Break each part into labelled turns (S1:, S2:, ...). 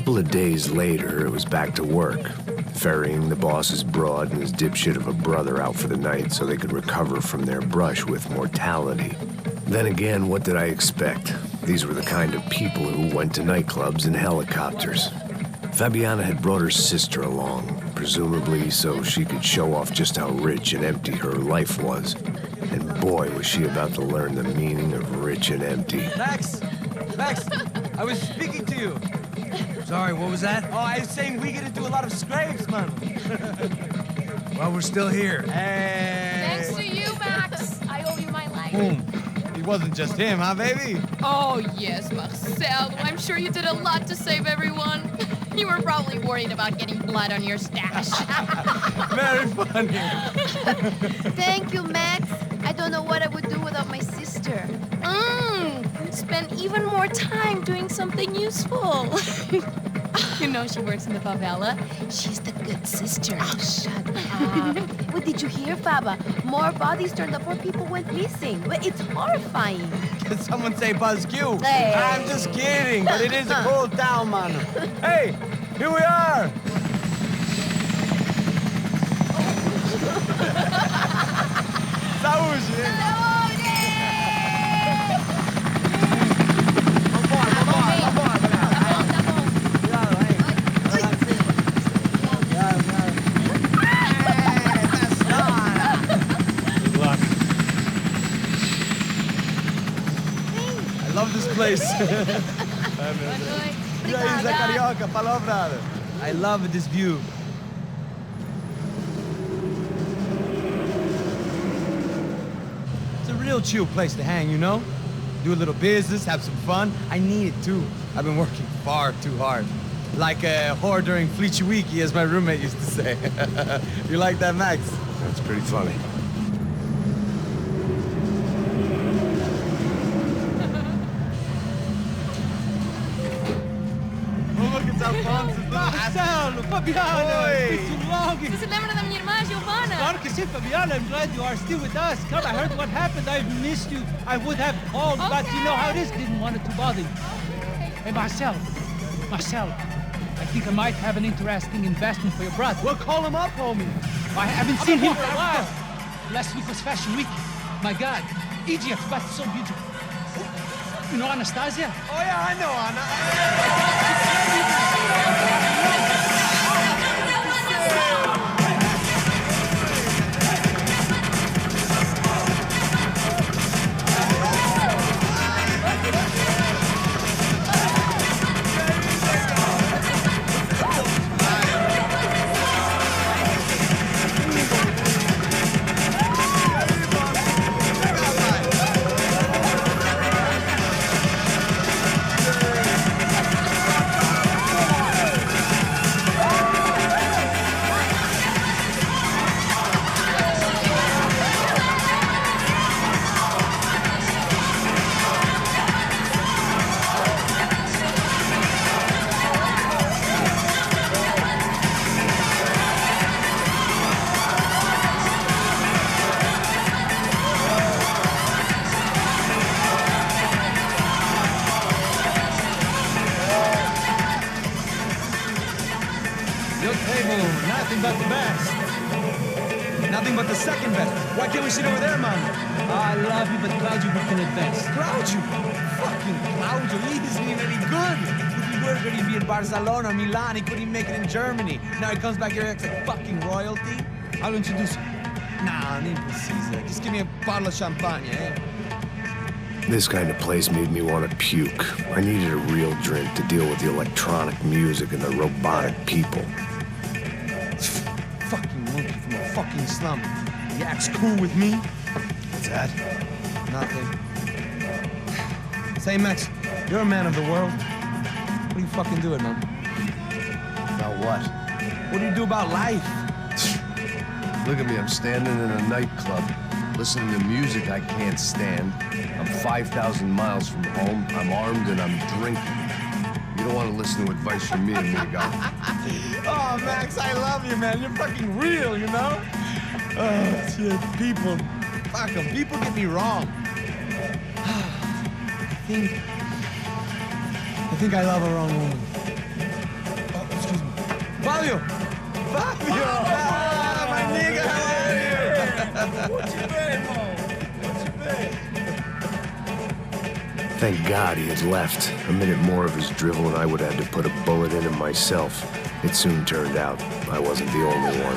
S1: couple of days later, it was back to work, ferrying the boss's broad and his dipshit of a brother out for the night so they could recover from their brush with mortality. Then again, what did I expect? These were the kind of people who went to nightclubs in helicopters. Fabiana had brought her sister along, presumably so she could show off just how rich and empty her life was. And boy, was she about to learn the meaning of rich and empty.
S2: Max! Max! I was speaking to you.
S3: Sorry, what was that?
S2: Oh, I was saying we get to do a lot of scrapes, man.
S3: Well, we're still here.
S2: Hey!
S4: Thanks to you, Max. I owe you my life.
S2: Boom. It wasn't just him, huh, baby?
S4: Oh, yes, Marcel. I'm sure you did a lot to save everyone. You were probably worried about getting blood on your stash.
S2: Very funny.
S5: Thank you, Max. I don't know what I would do without my sister.
S4: Spend even more time doing something useful. You know she works in the favela.
S5: She's the good sister. Oh, shut up. What did you hear, Faba? More bodies turned up where people went missing. It's horrifying.
S2: Can someone say Buzz Q?
S5: Hey.
S2: I'm just kidding, but it is a cool town, man. Hey, here we are. Saúde. I love this place. Carioca, falou, brother. I love this view. It's a real chill place to hang, you know? Do a little business, have some fun. I need it too. I've been working far too hard. Like a whore during Fleechy Weeky, as my roommate used to say. You like that, Max?
S1: That's pretty funny.
S6: Marcelo, Fabiana, it's been too long.
S4: Você se lembra da minha irmã, Giovanna?
S6: Claro que sim, Fabiana. I'm glad you are still with us. Come, I heard what happened. I've missed you. I would have called, but you know how it is. Didn't want it to bother you. Hey, Marcelo, I think I might have an interesting investment for your brother.
S2: Well, call him up, homie.
S6: I haven't seen him for a while. Last week was Fashion Week. My God, Egypt, but so beautiful. You know Anastasia?
S2: Oh, yeah, I know Anna. Nothing but the best. Nothing but the second best. Why can't we sit over there, man?
S6: I love you, but Claudio booked in advance.
S2: Claudio? Fucking Claudio. He isn't even any good. If he were good, he'd be in Barcelona or Milan. He couldn't even make it in Germany. Now he comes back here and acts like fucking royalty. I'll introduce him. Nah, nem precisa. Just give me a bottle of champagne, eh?
S1: This kind of place made me want to puke. I needed a real drink to deal with the electronic music and the robotic people.
S2: Fucking monkey from a fucking slum. He acts cool with me.
S1: What's that?
S2: Nothing. Say, Max, you're a man of the world. What do you fucking do it, man?
S1: About what?
S2: What do you do about life?
S1: Look at me, I'm standing in a nightclub, listening to music I can't stand. I'm 5,000 miles from home, I'm armed and I'm drinking. You don't want to listen to advice from me, amigo.
S2: Oh, Max, I love you, man. You're fucking real, you know? Oh, shit, people. Fuck them. People get me wrong. I think I love a wrong woman. Fabio! Fabio! Ah, my nigga, how are you?
S1: Thank God he had left. A minute more of his drivel and I would have had to put a bullet in him myself. It soon turned out I wasn't the only one.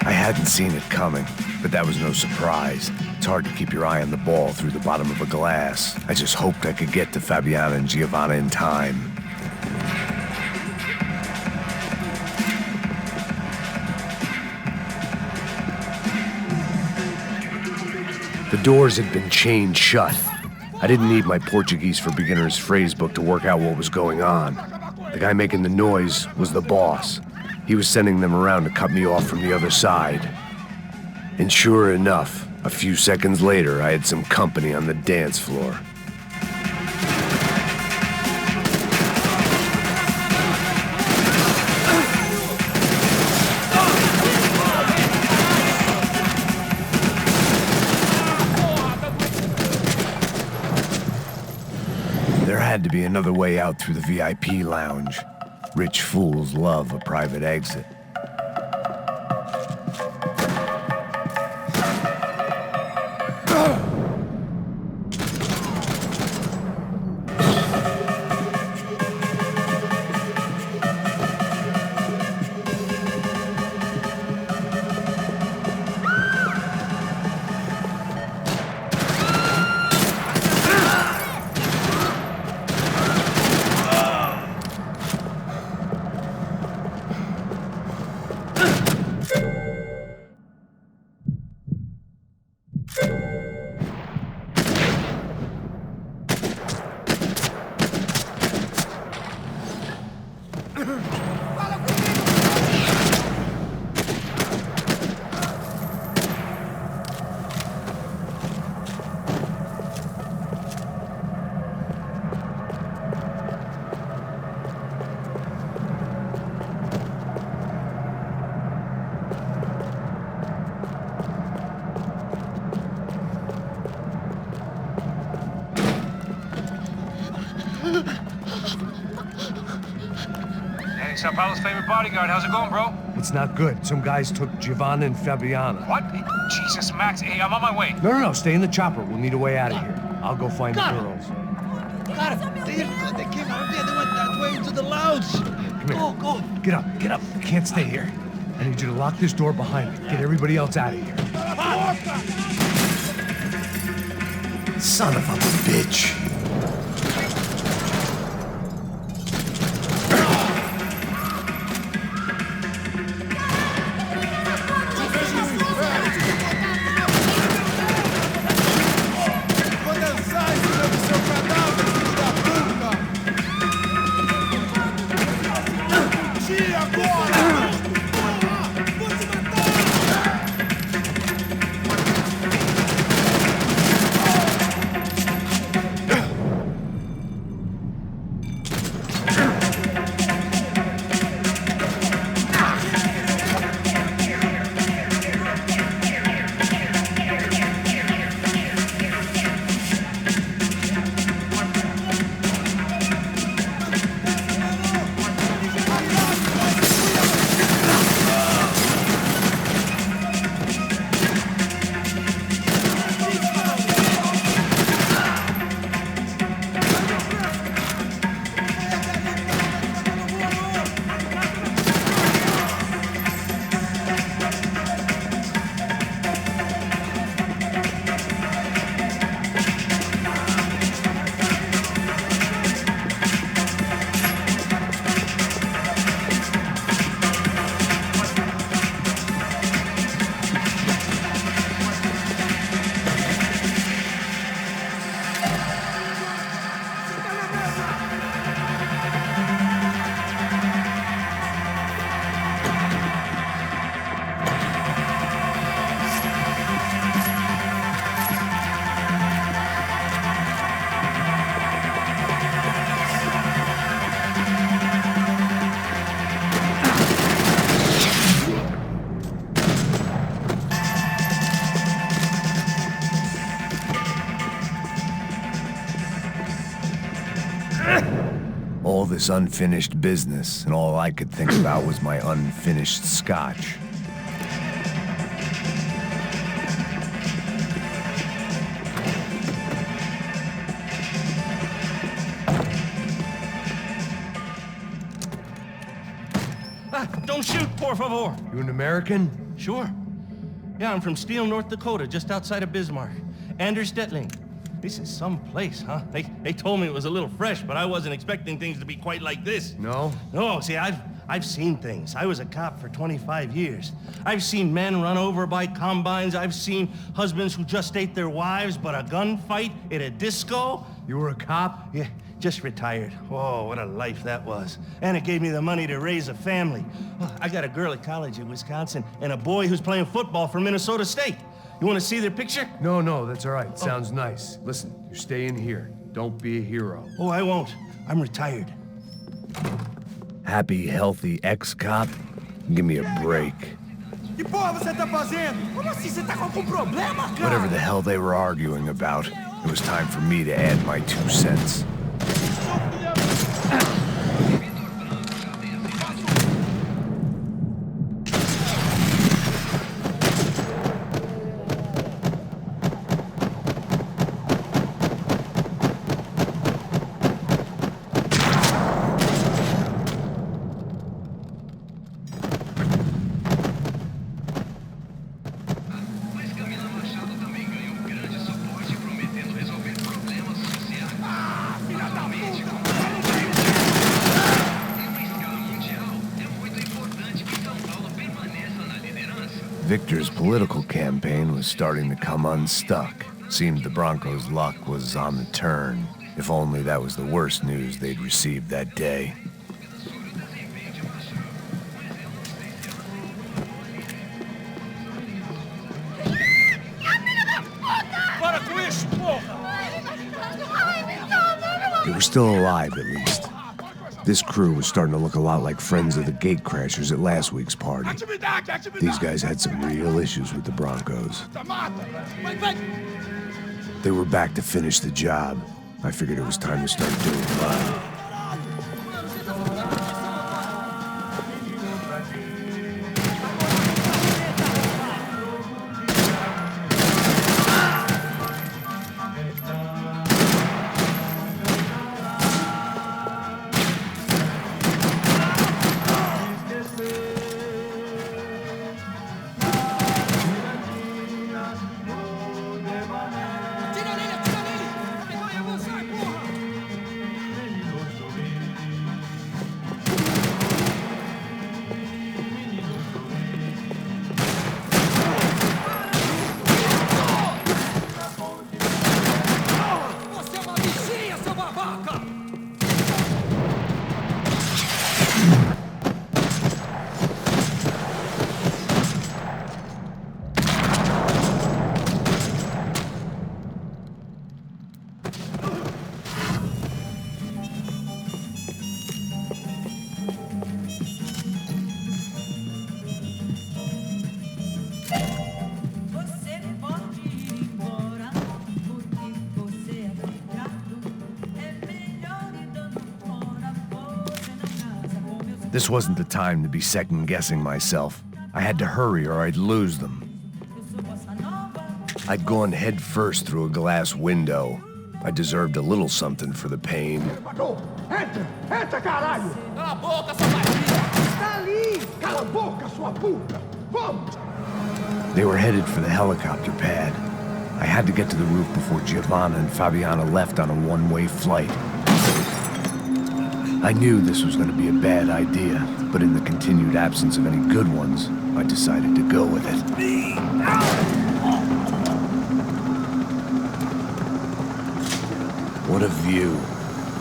S1: I hadn't seen it coming, but that was no surprise. It's hard to keep your eye on the ball through the bottom of a glass. I just hoped I could get to Fabiana and Giovanna in time. The doors had been chained shut. I didn't need my Portuguese for Beginners phrase book to work out what was going on. The guy making the noise was the boss. He was sending them around to cut me off from the other side. And sure enough, a few seconds later, I had some company on the dance floor. There had to be another way out through the VIP lounge. Rich fools love a private exit.
S7: Hey, Sao Paulo's favorite bodyguard. How's it going, bro?
S3: It's not good. Some guys took Giovanna and Fabiana.
S7: What? Jesus, Max. Hey, I'm on my way.
S3: No, stay in the chopper. We'll need a way out of here. I'll go find the girls.
S6: Got it. They came out there. They went that way into the lounge.
S3: Come here.
S6: Go.
S3: Get up. You can't stay here. I need you to lock this door behind me. Get everybody else out of here.
S1: Son of a bitch. this unfinished business, and all I could think about was my unfinished scotch.
S8: Don't shoot, por favor.
S3: You an American?
S8: Sure. Yeah, I'm from Steele, North Dakota, just outside of Bismarck. Anders Detling. This is some place, huh? They told me it was a little fresh, but I wasn't expecting things to be quite like this.
S3: No?
S8: No, see, I've seen things. I was a cop for 25 years. I've seen men run over by combines. I've seen husbands who just ate their wives, but a gunfight at a disco.
S3: You were a cop?
S8: Yeah, just retired. Oh, what a life that was. And it gave me the money to raise a family. Oh, I got a girl at college in Wisconsin and a boy who's playing football for Minnesota State. You want to see their picture?
S3: No, that's all right. Sounds nice. Listen, you're staying here. Don't be a hero.
S8: Oh, I won't. I'm retired.
S1: Happy, healthy ex-cop? Give me a break.
S2: Que porra você tá fazendo? Como assim? Você tá com algum problema, cara?
S1: Whatever the hell they were arguing about, it was time for me to add my 2 cents. Victor's political campaign was starting to come unstuck. Seemed the Broncos' luck was on the turn. If only that was the worst news they'd received that day. They were still alive, at least. This crew was starting to look a lot like friends of the gatecrashers at last week's party. These guys had some real issues with the Broncos. They were back to finish the job. I figured it was time to start doing mine. This wasn't the time to be second-guessing myself. I had to hurry or I'd lose them. I'd gone head first through a glass window. I deserved a little something for the pain.
S9: Entra, caralho! Cala a boca, sua vadia! Está ali! Cala a boca, sua puta! Vamos!
S1: They were headed for the helicopter pad. I had to get to the roof before Giovanna and Fabiana left on a one-way flight. I knew this was going to be a bad idea, but in the continued absence of any good ones, I decided to go with it. What a view.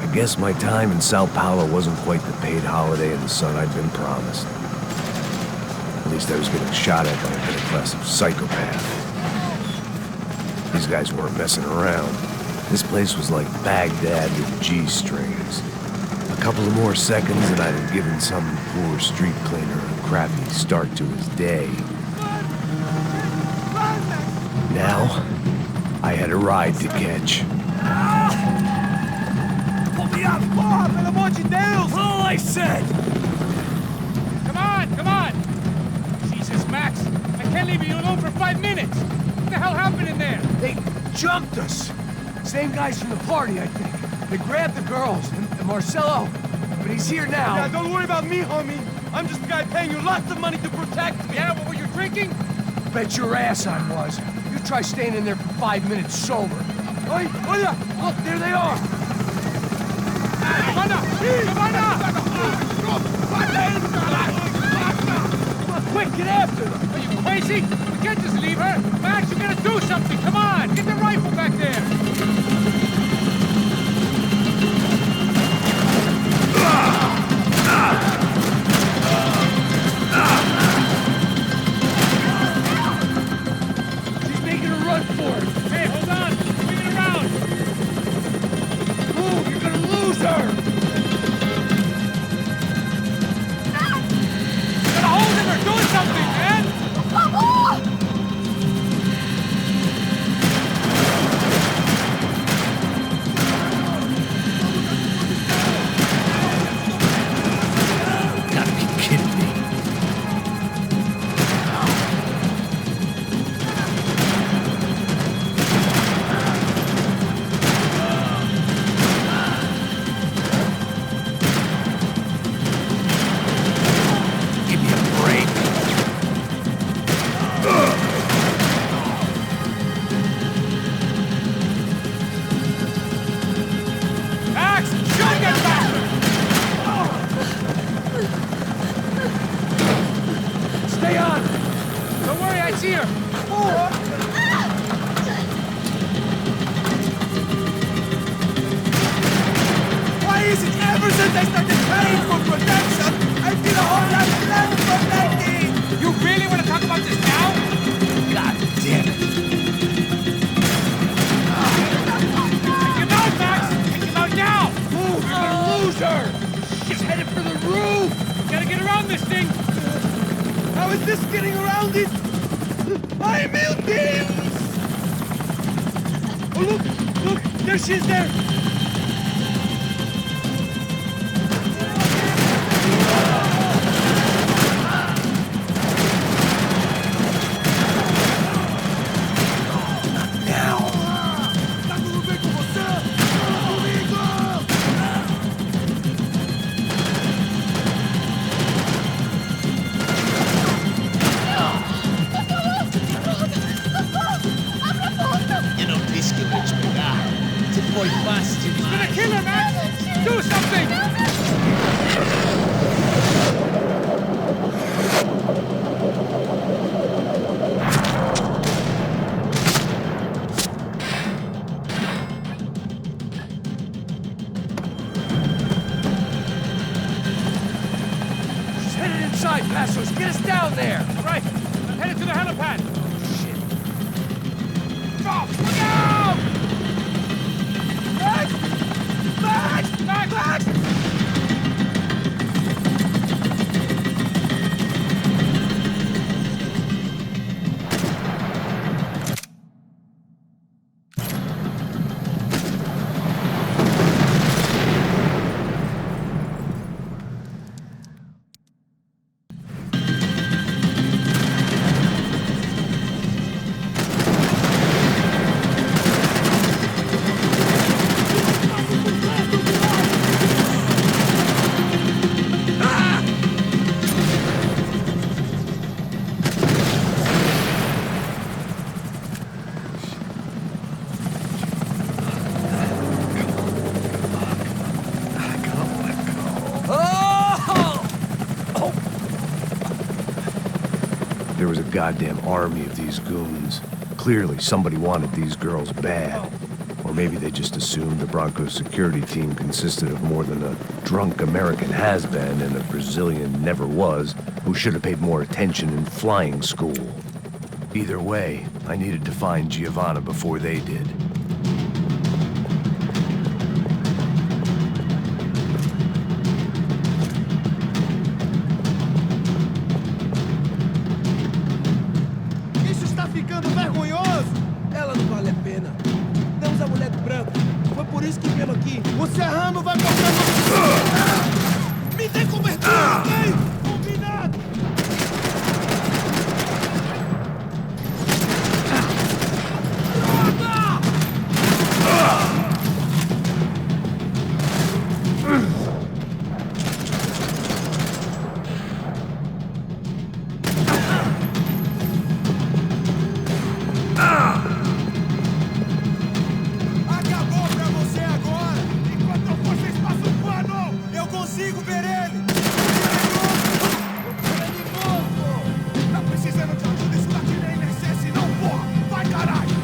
S1: I guess my time in Sao Paulo wasn't quite the paid holiday in the sun I'd been promised. At least I was getting shot at by a middle-class psychopath. These guys weren't messing around. This place was like Baghdad with G-strings. A couple of more seconds and I'd have given some poor street cleaner a crappy start to his day. Now, I had a ride to catch.
S9: Pull me
S2: Olha, porra, pelo amor de Deus!
S3: All I said!
S6: Come on, come on! Jesus, Max, I can't leave you alone for 5 minutes! What the hell happened in there?
S3: They jumped us! Same guys from the party, I think. They grabbed the girls, and Marcelo, but he's here now.
S2: Yeah, don't worry about me, homie. I'm just the guy paying you lots of money to protect me.
S6: Yeah, what were you drinking?
S3: Bet your ass I was. You try staying in there for 5 minutes sober. Oi, Oya! Look, there they are!
S6: Giovanna! Giovanna!
S3: Come on, quick, get after them!
S6: Are you crazy? We can't just leave her! Max, you gotta do something! Come on! Get the rifle back there!
S3: She's making a run for it!
S6: Hey, hold on! Swing it around!
S3: Move, you're gonna lose her!
S6: Gotta hold him or do something, man!
S1: Gotta be kidding me. Give me a break.
S6: Max, shoot that bastard!
S3: Stay on!
S6: Don't worry, I see her!
S2: Why is it ever since I started paying for protection, I feel a whole lot less protected?
S6: You really want to talk about this now?
S3: God damn it!
S6: Take him out, Max! Take him out now!
S3: Move, you're gonna lose her! She's headed for the roof!
S6: Gotta get around this thing!
S2: How is this getting around it? I'm melting! Oh, look, there she is there! Tá tudo bem com você? Comigo!
S10: Eu não disse que eu ia te pegar. Você foi fácil
S6: He's gonna
S10: demais.
S6: kill her, Max! Do something!
S3: She's headed inside, Passos! Get us down there!
S6: Right, I'm headed to the helipad!
S3: Shit.
S6: Drop! Look out! Max! Max! Max! Max!
S1: There was a goddamn army of these goons. Clearly, somebody wanted these girls bad. Or maybe they just assumed the Broncos security team consisted of more than a drunk American has-been and a Brazilian never-was who should have paid more attention in flying school. Either way, I needed to find Giovanna before they did.
S2: Isso está ficando vergonhoso! Ela não vale a pena. Damos a mulher do branco. Foi por
S9: por isso que viemos aqui. Você errando vai cortar no... Me dê cobertura, ok? Combinado! Acabou pra você agora! Enquanto vocês passam o pano, eu consigo ver ele! Animoso! Tá precisando de ajuda? Isso daqui nem INSS não, porra! Vai, caralho!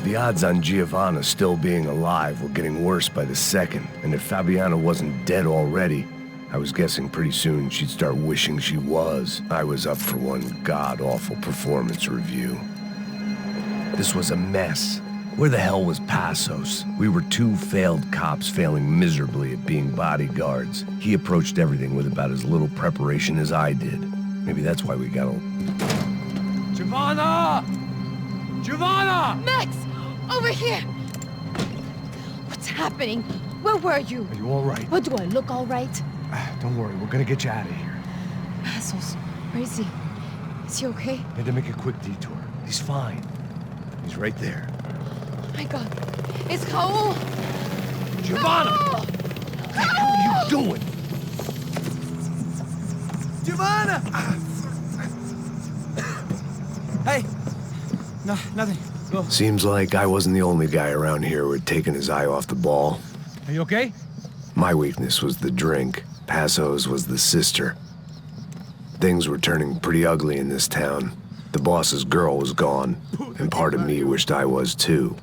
S1: The odds on Giovanna still being alive were getting worse by the second, and if Fabiana wasn't dead already, I was guessing pretty soon she'd start wishing she was. I was up for one god-awful performance review. This was a mess. Where the hell was Passos? We were two failed cops failing miserably at being bodyguards. He approached everything with about as little preparation as I did. Maybe that's why we got
S3: Giovanna! Giovanna!
S5: Max! Over here! What's happening? Where were you?
S3: Are you all right?
S5: What, do I look all right?
S3: Don't worry, we're gonna get you out of here.
S5: Passos, where is he? Is he okay?
S3: Had to make a quick detour. He's fine. He's right there.
S5: Oh my God. It's Raul!
S3: Giovanna!
S5: Raul!
S3: What the hell are you doing?
S2: Giovanna! Hey! No, nothing. Go.
S1: Seems like I wasn't the only guy around here who had taken his eye off the ball.
S6: Are you okay?
S1: My weakness was the drink. Passos was the sister. Things were turning pretty ugly in this town. The boss's girl was gone, and part of me wished I was too.